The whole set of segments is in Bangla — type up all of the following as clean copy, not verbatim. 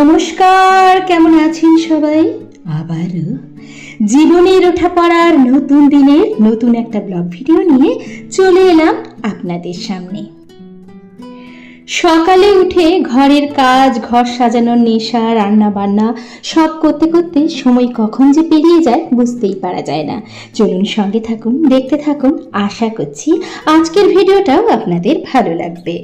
নমস্কার, কেমন আছেন সবাই? আবারও জীবনের ওঠা পড়ার নতুন দিনের নতুন একটা ব্লগ ভিডিও নিয়ে চলে এলাম আপনাদের সামনে। সকালে উঠে ঘরের কাজ, ঘর সাজানোর নেশা, রান্না বান্না সব করতে করতে সময় কখন যে পেরিয়ে যায় বুঝতেই পারা যায় না। চলুন সঙ্গে থাকুন, দেখতে থাকুন। আশা করছি আজকের ভিডিওটাও আপনাদের ভালো লাগবে।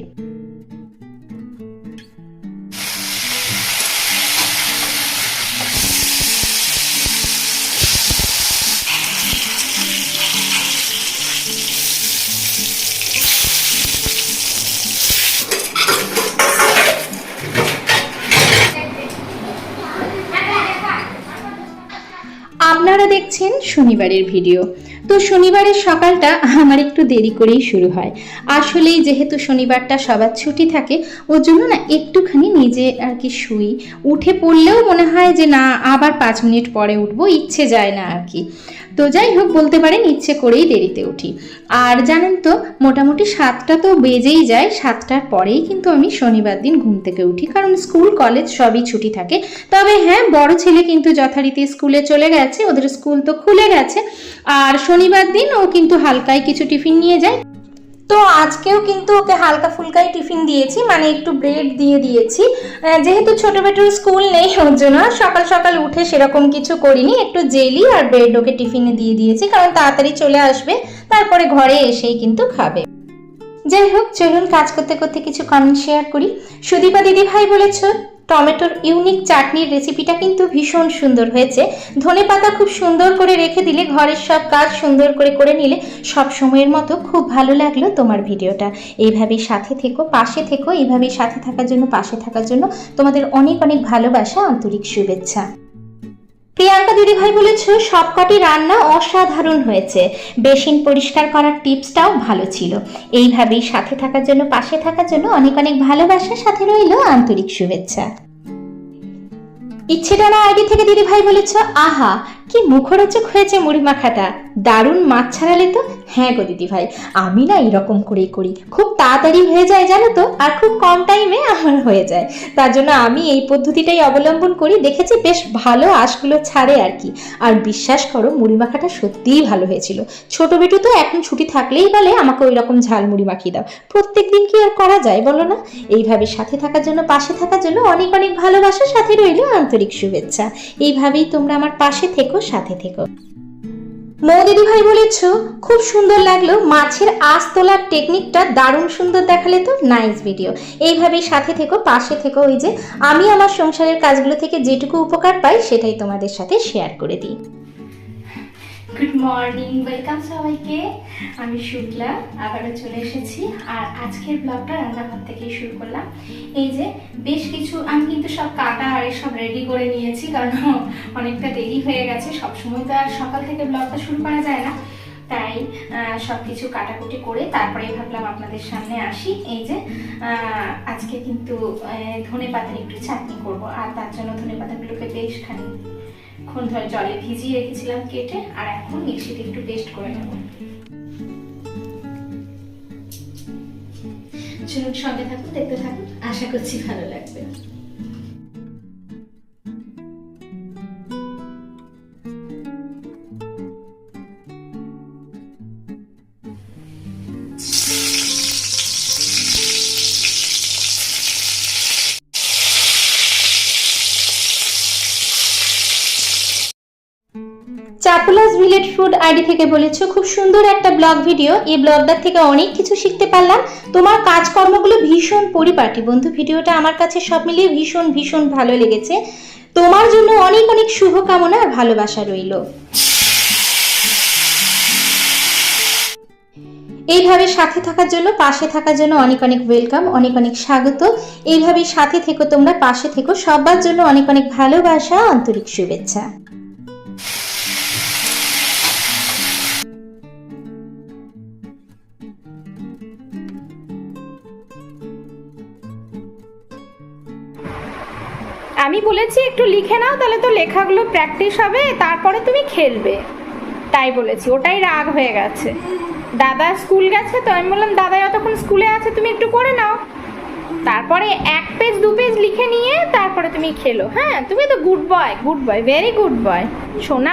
আপনারা দেখছেন শনিবারের ভিডিও। তো শনিবারের সকালটা আমার একটু দেরি করেই শুরু হয়। আসলেই যেহেতু শনিবারটা সবার ছুটি থাকে, ওর জন্য না একটুখানি নিজে আর কি শুই। উঠে পড়লেও মনে হয় যে না, আবার 5 মিনিট পরে উঠবো, ইচ্ছে যায় না আর কি। তো যাই হোক, বলতে পারেন ইচ্ছে করেই দেরিতে উঠি। আর জানেন তো, মোটামুটি 7টা তো বেজেই যায়। 7টার পরেই কিন্তু আমি শনিবার দিন ঘুম থেকে উঠি, কারণ স্কুল কলেজ সবই ছুটি থাকে। তবে হ্যাঁ, বড় ছেলে কিন্তু যথারীতি স্কুলে চলে গেছে, ওদের স্কুল তো খুলে গেছে। আর শনিবার দিন ও কিন্তু হালকাই কিছু টিফিন নিয়ে যায়। তো আজকেও কিন্তু ওকে হালকা ফুলকাই টিফিন দিয়েছি, মানে একটু ব্রেড দিয়ে দিয়েছি। যেহেতু ছোট বেটার স্কুল নেই, ওর জন্য সকাল সকাল উঠে সেরকম কিছু করিনি। একটু জেলি আর ব্রেড ওকে টিফিনে দিয়ে দিয়েছি, কারণ তাড়াতাড়ি চলে আসবে, তারপরে ঘরে এসেই কিন্তু খাবে। যাই হোক, চলুন কাজ করতে করতে কিছু কমেন্ট শেয়ার করি। সুদীপা দিদি ভাই বলেছ, টমেটোর ইউনিক চাটনির রেসিপিটা কিন্তু ভীষণ সুন্দর হয়েছে। ধনেপাতা খুব সুন্দর করে রেখে দিলে, ঘরের সব কাজ সুন্দর করে করে নিলে সব সময়ের মতো খুব ভালো লাগলো তোমার ভিডিওটা। এইভাবেই সাথে থেকো, পাশে থেকো। এইভাবেই সাথে থাকার জন্য, পাশে থাকার জন্য তোমাদের অনেক অনেক ভালোবাসা, আন্তরিক শুভেচ্ছা। প্রিয়াঙ্কা দিদি ভাই বলেছ, সবকটি রান্না অসাধারণ হয়েছে, বেসিন পরিষ্কার করার টিপসটাও ভালো ছিল। এইভাবেই সাথে থাকার জন্য, পাশে থাকার জন্য অনেক অনেক ভালোবাসা, সাথে রইল আন্তরিক শুভেচ্ছা। ইচ্ছে টানা আগে থেকে দিদি ভাই বলেছ, আহা কি মুখরোচক হয়েছে মুড়ি মাখাটা, দারুণ মাছ ছাড়ালে তো। হ্যাঁ গো দিদি ভাই, আমি না এরকম করেই করি, খুব তাড়াতাড়ি হয়ে যায় জানো তো, আর খুব কম টাইমে আমার হয়ে যায়। তার জন্য আমি এই পদ্ধতিটাই অবলম্বন করি, দেখেছি বেশ ভালো আঁশগুলো ছাড়ে আর কি। আর বিশ্বাস করো, মুড়ি মাখাটা সত্যিই ভালো হয়েছিল। ছোট বেটু তো এখন ছুটি থাকলেই বলে আমাকে ওই রকম ঝাল মুড়ি মাখিয়ে দাও। প্রত্যেক দিন কি আর করা যায় বলো না? এইভাবে সাথে থাকার জন্য, পাশে থাকার জন্য অনেক অনেক ভালোবাসা, সাথে রইল আন্তরিক শুভেচ্ছা। এইভাবেই তোমরা আমার পাশে থেকো, সাথে থেকো। মৌ দিদি ভাই বলেছ, খুব সুন্দর লাগলো, মাছের আঁশ তোলার টেকনিকটা দারুণ সুন্দর দেখালে তো, নাইস ভিডিও। এইভাবেই সাথে থেকো, পাশে থেকো। ওই যে আমি আমার সংসারের কাজগুলো থেকে যেটুকু উপকার পাই সেটাই তোমাদের সাথে শেয়ার করে দিই। গুড মর্নিং, ওয়েলকাম সবাইকে। আমি শুক্লা, আবারও চলে এসেছি। আর আজকের ব্লগটা রান্নাঘর থেকেই শুরু করলাম। এই যে বেশ কিছু আমি কিন্তু সব কাটা আর সব রেডি করে নিয়েছি, কারণ অনেকটা দেরি হয়ে গেছে। সবসময় তো আর সকাল থেকে ব্লগটা শুরু করা যায় না, তাই সবকিছু কাটাকুটি করে তারপরে ভাবলাম আপনাদের সামনে আসি। এই যে আজকে কিন্তু ধনেপাতার একটু চাটনি করব, আর তার জন্য ধনেপাতাগুলোকে বেশ খানিকক্ষণ ধরে জলে ভিজিয়ে রেখেছিলাম কেটে, আর এখন মিক্সিতে একটু পেস্ট করে নেব। চলুন সঙ্গে থাকুন, দেখতে থাকুন, আশা করছি ভালো লাগবে। চাপুলাস ভিলেজ ফুড আইডি থেকে বলেছো, খুব সুন্দর একটা ব্লগ ভিডিও, এই ব্লগটার থেকে অনেক কিছু শিখতে পারলাম। তোমার কাজকর্মগুলো ভীষণ পরিপাটি বন্ধু। ভিডিওটা আমার কাছে সব মিলিয়ে ভীষণ ভীষণ ভালো লেগেছে। তোমার জন্য অনেক অনেক শুভকামনা আর ভালোবাসা রইল। এইভাবে সাথে থাকার জন্য, পাশে থাকার জন্য অনেক অনেক ওয়েলকাম, অনেক অনেক স্বাগত। এইভাবে সাথে থেকো, তোমরা পাশে থেকো। সবার জন্য অনেক অনেক ভালোবাসা, আন্তরিক শুভেচ্ছা। আমি বলেছি একটু লিখে নাও, তাহলে তো লেখাগুলো প্র্যাকটিস হবে, তারপরে তুমি খেলবে, তাই বলেছি। ওটাই রাগ হয়ে গেছে। দাদা স্কুল গেছে, তো আমি বললাম দাদা যতক্ষণ স্কুলে আছে তুমি একটু করে নাও। তারপরে 1 পেজ 2 পেজ লিখে নিয়ে তারপরে তুমি খেলো। হ্যাঁ, তুমি তো good boy, very good boy সোনা।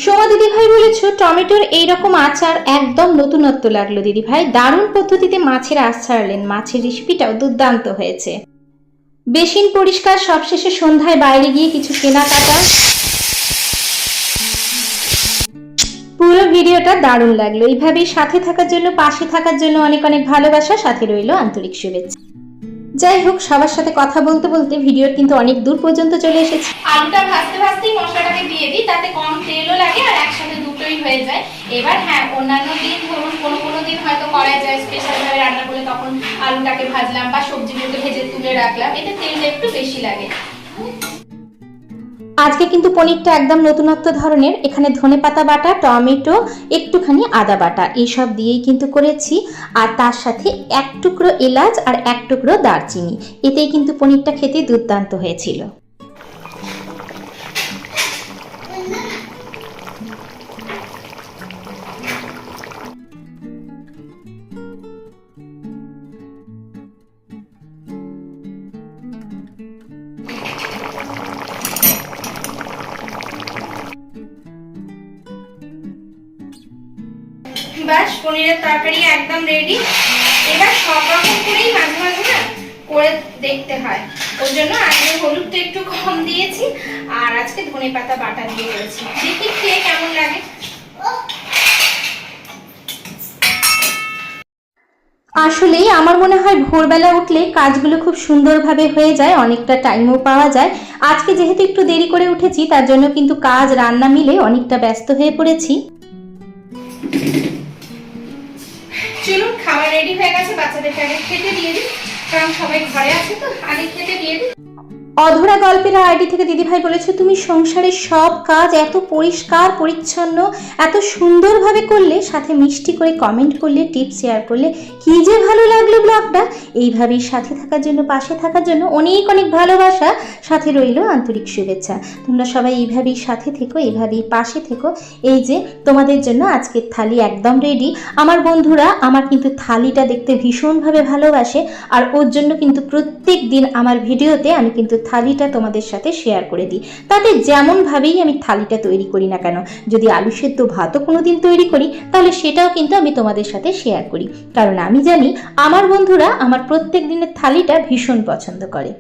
সোমা দিদিভাই বলেছো টমেটোর এইরকম আচার একদম নতুনত্ব লাগলো দিদিভাই, দারুণ পদ্ধতিতে মাছের আঁশ ছাড়লেন, মাছের রেসিপিটাও দুর্দান্ত হয়েছে। বেসিন পরিষ্কার, সবশেষে সন্ধ্যায় বাইরে গিয়ে কিছু কেনাকাটা, পুরো ভিডিওটা দারুণ লাগলো। এইভাবেই সাথে থাকার জন্য, পাশে থাকার জন্য অনেক অনেক ভালোবাসা, সাথে রইল আন্তরিক শুভেচ্ছা। যাই হোক, সবার সাথে কথা বলতে বলতে ভিডিওর কিন্তু অনেক দূর পর্যন্ত চলে এসেছে। আলুটা ভাজতে ভাজতেই মশলাটাকে দিয়ে দিই, তাতে কম তেলও লাগে আর একসাথে দুটোই হয়ে যায়। এবার হ্যাঁ, অন্যান্য দিন ধরুন কোনো দিন হয়তো করা যায় স্পেশাল ভাবে রান্না করলে, তখন আলুটাকে ভাজলাম বা সবজিগুলোকে ভেজে তুলে রাখলাম, এতে তেলটা একটু বেশি লাগে। আজকে কিন্তু পনিরটা একদম নতুনত্ব ধরনের। এখানে ধনেপাতা বাটা, টমেটো, একটুখানি আদা বাটা, এইসব দিয়েই কিন্তু করেছি। আর তার সাথে 1 টুকরো এলাচ আর 1 টুকরো দারচিনি, এতেই কিন্তু পনিরটা খেতে দুর্দান্ত হয়েছিল। বাস, পনিরের তরকারি একদম রেডি। এবার সব রকম করেই মাঝে মাঝে না করে দেখতে হয়, ওর জন্য আজকে হলুদটা একটু কম দিয়েছি আর আজকে ধনেপাতা বাটা দিয়ে করেছি। দেখি খেয়ে কেমন লাগে। আসলেই আমার মনে হয় ভোরবেলা উঠলে কাজগুলো খুব সুন্দরভাবে হয়ে যায়, অনেকটা টাইমও পাওয়া যায়। আজকে যেহেতু একটু দেরি করে উঠেছি, তার জন্য কিন্তু কাজ রান্না মিলে অনেকটা ব্যস্ত হয়ে পড়েছি। চলুন, খাবার রেডি হয়ে গেছে, বাচ্চাদেরকে আগে খেতে দিয়ে দিই, কারণ সবাই ঘরে আছে তো, আগে খেতে দিয়ে দিই। অধরা গল্পের আইডি থেকে দিদিভাই বলেছে, তুমি সংসারের সব কাজ এত পরিষ্কার পরিচ্ছন্ন এত সুন্দরভাবে করলে, সাথে মিষ্টি করে কমেন্ট করলে, টিপস শেয়ার করলে, কি যে ভালো লাগলো ব্লগটা। এইভাবেই সাথে থাকার জন্য, পাশে থাকার জন্য অনেক অনেক ভালোবাসা, সাথে রইল আন্তরিক শুভেচ্ছা। তোমরা সবাই এইভাবেই সাথে থেকো, এইভাবেই পাশে থেকো। এই যে তোমাদের জন্য আজকের থালি একদম রেডি। আমার বন্ধুরা আমার কিন্তু থালিটা দেখতে ভীষণভাবে ভালোবাসে, আর ওর জন্য কিন্তু প্রত্যেক দিন আমার ভিডিওতে আমি কিন্তু থালিটা তোমাদের সাথে শেয়ার করে দিই। তাতে যেমনভাবেই আমি থালিটা তৈরি করি না কেন, যদি আলু সেদ্ধ ভাতও কোনোদিন তৈরি করি, তাহলে সেটাও কিন্তু আমি তোমাদের সাথে শেয়ার করি, কারণ আমি জানি আমার বন্ধুরা আমার প্রত্যেক দিনের থালিটা ভীষণ পছন্দ করে।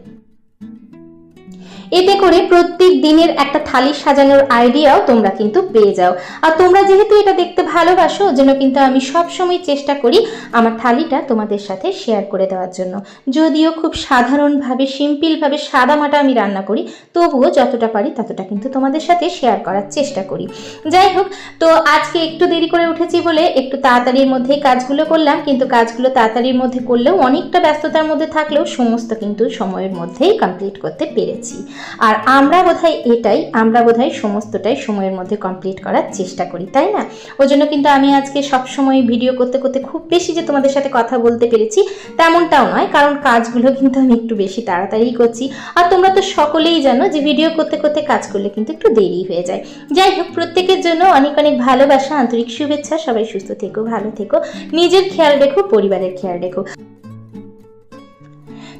এতে করে প্রত্যেক দিনের একটা থালি সাজানোর আইডিয়াও তোমরা কিন্তু পেয়ে যাও। আর তোমরা যেহেতু এটা দেখতে ভালোবাসো, ওর জন্য কিন্তু আমি সবসময় চেষ্টা করি আমার থালিটা তোমাদের সাথে শেয়ার করে দেওয়ার জন্য। যদিও খুব সাধারণভাবে, সিম্পলভাবে, সাদামাটা আমি রান্না করি, তবুও যতটা পারি ততটা কিন্তু তোমাদের সাথে শেয়ার করার চেষ্টা করি। যাই হোক, তো আজকে একটু দেরি করে উঠেছি বলে একটু তাড়াতাড়ির মধ্যেই কাজগুলো করলাম, কিন্তু কাজগুলো তাড়াতাড়ির মধ্যে করলেও, অনেকটা ব্যস্ততার মধ্যে থাকলেও সমস্ত কিন্তু সময়ের মধ্যেই কমপ্লিট করতে পেরেছি। আর আমরা বোধহয় সমস্তটাই সময়ের মধ্যে কমপ্লিট করার চেষ্টা করি, তাই না? ওই জন্য কিন্তু আমি আজকে সবসময় ভিডিও করতে করতে খুব বেশি যে তোমাদের সাথে কথা বলতে পেরেছি তেমনটাও নয়, কারণ কাজগুলো কিন্তু আমি একটু বেশি তাড়াতাড়ি করছি। আর তোমরা তো সকলেই জানো যে ভিডিও করতে করতে কাজ করলে কিন্তু একটু দেরি হয়ে যায়। যাই হোক, প্রত্যেকের জন্য অনেক অনেক ভালোবাসা, আন্তরিক শুভেচ্ছা। সবাই সুস্থ থেকো, ভালো থেকো, নিজের খেয়াল রেখো, পরিবারের খেয়াল রেখো।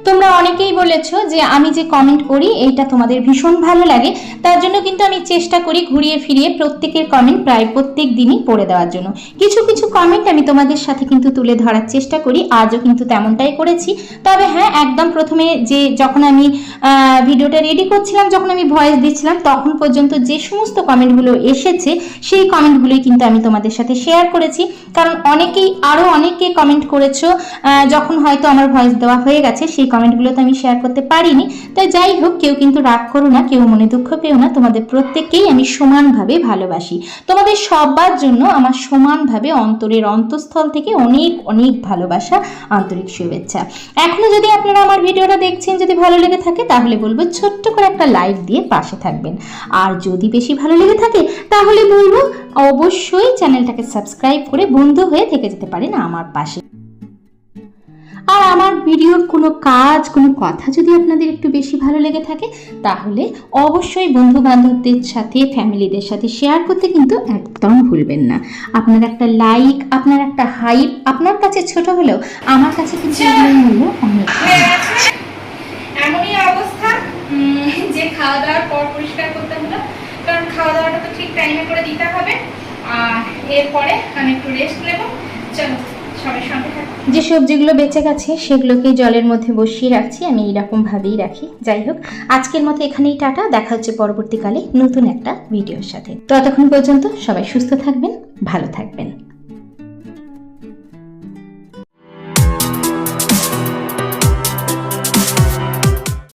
তোমরা অনেকেই বলেছো যে আমি যে কমেন্ট করি এইটা তোমাদের ভীষণ ভালো লাগে, তার জন্য কিন্তু আমি চেষ্টা করি ঘুরিয়ে ফিরিয়ে প্রত্যেকের কমেন্ট প্রায় প্রত্যেক দিনই পড়ে দেওয়ার জন্য। কিছু কিছু কমেন্ট আমি তোমাদের সাথে কিন্তু তুলে ধরার চেষ্টা করি, আজও কিন্তু তেমনটাই করেছি। তবে হ্যাঁ, একদম প্রথমে যখন আমি ভিডিওটা রেডি করছিলাম, যখন আমি ভয়েস দিচ্ছিলাম, তখন পর্যন্ত যে সমস্ত কমেন্টগুলো এসেছে সেই কমেন্টগুলোই কিন্তু আমি তোমাদের সাথে শেয়ার করেছি, কারণ অনেকে কমেন্ট করেছো যখন হয়তো আমার ভয়েস দেওয়া হয়ে গেছে, সেই কমেন্টগুলো তো আমি শেয়ার করতে পারিনি। তাই যাই হোক, কেউ কিন্তু রাগ করো না, কেউ মনে দুঃখ পেও না, তোমাদের প্রত্যেককেই আমি সমানভাবে ভালোবাসি। তোমাদের সবার জন্য আমার সমানভাবে অন্তরের অন্তঃস্থল থেকে অনেক অনেক ভালোবাসা, আন্তরিক শুভেচ্ছা। এখনো যদি আপনারা আমার ভিডিওটা দেখছেন, যদি ভালো লেগে থাকে, তাহলে বলবো ছোট্ট করে একটা লাইক দিয়ে পাশে থাকবেন। আর যদি বেশি ভালো লেগে থাকে, তাহলে বলবো অবশ্যই চ্যানেলটাকে সাবস্ক্রাইব করে বন্ধু হয়ে থেকে যেতে পারেন আমার পাশে। আর আমার ভিডিওর কোনো কাজ, কোনো কথা যদি আপনাদের একটু বেশি ভালো লেগে থাকে, তাহলে অবশ্যই বন্ধু বান্ধবদের সাথে, ফ্যামিলিদের সাথে শেয়ার করতে কিন্তু একদম ভুলবেন না। আপনার একটা লাইক, আপনার একটা হাইপ, আপনার কাছে ছোট হলেও আমার কাছে কিন্তু এগুলোর মূল্য অনেক। এমনই অবস্থা যে খাওয়া দাওয়ার পর পরিষ্কার করতে হলো, কারণ খাওয়া দাওয়াটা তো ঠিক টাইমে করে দিতে হবে। আর এরপরে আমি একটু রেস্ট নেব। চলো সবাই সঙ্গে থাকো। যে সবজিগুলো বেঁচে গেছে সেগুলোকে জলের মধ্যে বসিয়ে রাখছি, আমি এইরকম ভাবেই রাখি। যাই হোক, আজকের মতো এখানেই টাটা, দেখা হচ্ছে পরবর্তীকালে নতুন একটা ভিডিওর সাথে। ততক্ষণ পর্যন্ত সবাই সুস্থ থাকবেন, ভালো থাকবেন।